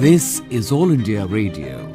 This is All India Radio.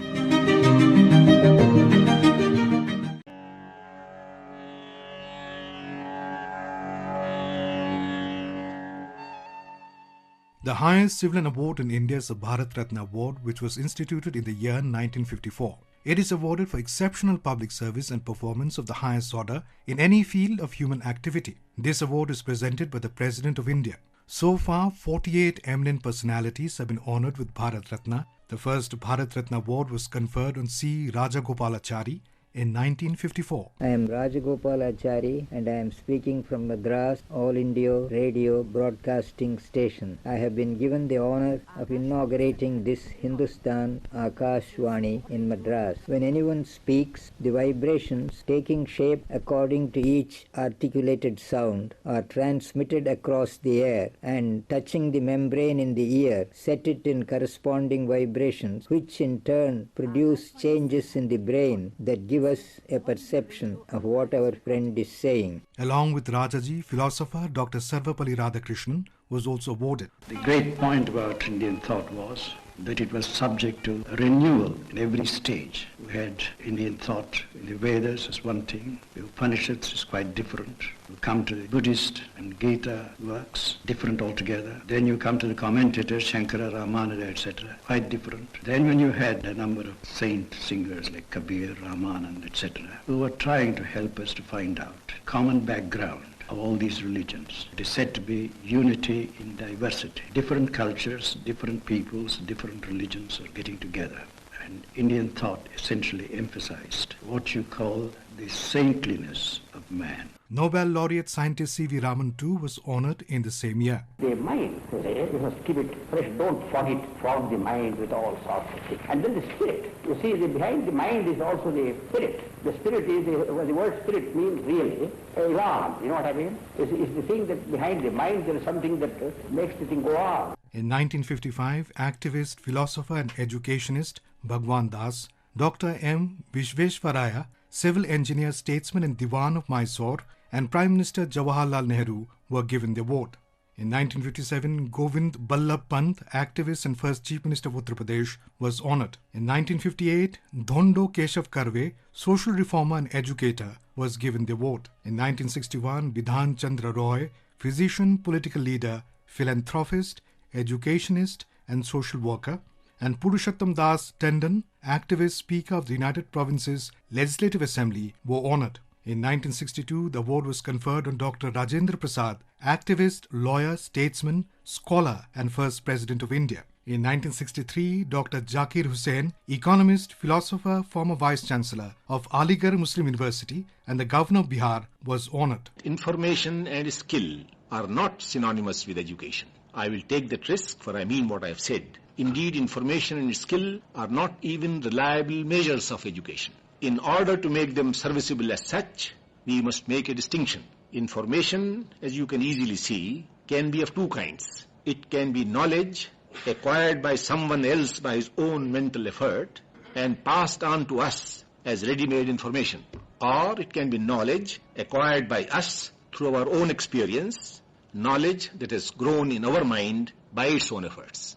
The highest civilian award in India is the Bharat Ratna Award, which was instituted in the year 1954. It is awarded for exceptional public service and performance of the highest order in any field of human activity. This award is presented by the President of India. So far, 48 eminent personalities have been honoured with Bharat Ratna. The first Bharat Ratna Award was conferred on C. Rajagopalachari in 1954. I am Rajagopalachari and I am speaking from Madras All India Radio Broadcasting Station. I have been given the honour of inaugurating this Hindustan Akashvani in Madras. When anyone speaks, the vibrations taking shape according to each articulated sound are transmitted across the air and touching the membrane in the ear set it in corresponding vibrations, which in turn produce changes in the brain that give us a perception of what our friend is saying. Along with Rajaji, philosopher Dr. Sarvapalli Radhakrishnan was also awarded. The great point about Indian thought was that it was subject to renewal in every stage. We had Indian thought in the Vedas as one thing, the Upanishads is quite different. You come to the Buddhist and Gita works, different altogether. Then you come to the commentators, Shankara, Ramananda, etc., quite different. Then when you had a number of saint singers like Kabir, Ramananda, etc., who were trying to help us to find out common background of all these religions. It is said to be unity in diversity. Different cultures, different peoples, different religions are getting together. And Indian thought essentially emphasized what you call the saintliness of man. Nobel laureate scientist C.V. Raman too was honoured in the same year. The mind, you must keep it fresh, don't fog the mind with all sorts of things. And then the spirit, you see, behind the mind is also the spirit. The spirit is, the word spirit means really, elan, you know what I mean? It's the thing that behind the mind there is something that makes the thing go on. In 1955, activist, philosopher and educationist Bhagwan Das, Dr. M. Vishveshwaraya, civil engineer, statesman and Diwan of Mysore, and Prime Minister Jawaharlal Nehru were given the award. In 1957, Govind Ballabh Pant, activist and first Chief Minister of Uttar Pradesh, was honoured. In 1958, Dhondo Keshav Karve, social reformer and educator, was given the award. In 1961, Bidhan Chandra Roy, physician, political leader, philanthropist, educationist and social worker, and Purushottam Das Tandon, activist, Speaker of the United Provinces Legislative Assembly, were honoured. In 1962, the award was conferred on Dr. Rajendra Prasad, activist, lawyer, statesman, scholar and first President of India. In 1963, Dr. Zakir Hussain, economist, philosopher, former Vice-Chancellor of Aligarh Muslim University and the Governor of Bihar, was honoured. Information and skill are not synonymous with education. I will take that risk, for I mean what I have said. Indeed, information and skill are not even reliable measures of education. In order to make them serviceable as such, we must make a distinction. Information, as you can easily see, can be of two kinds. It can be knowledge acquired by someone else by his own mental effort and passed on to us as ready-made information. Or it can be knowledge acquired by us through our own experience, knowledge that has grown in our mind by its own efforts.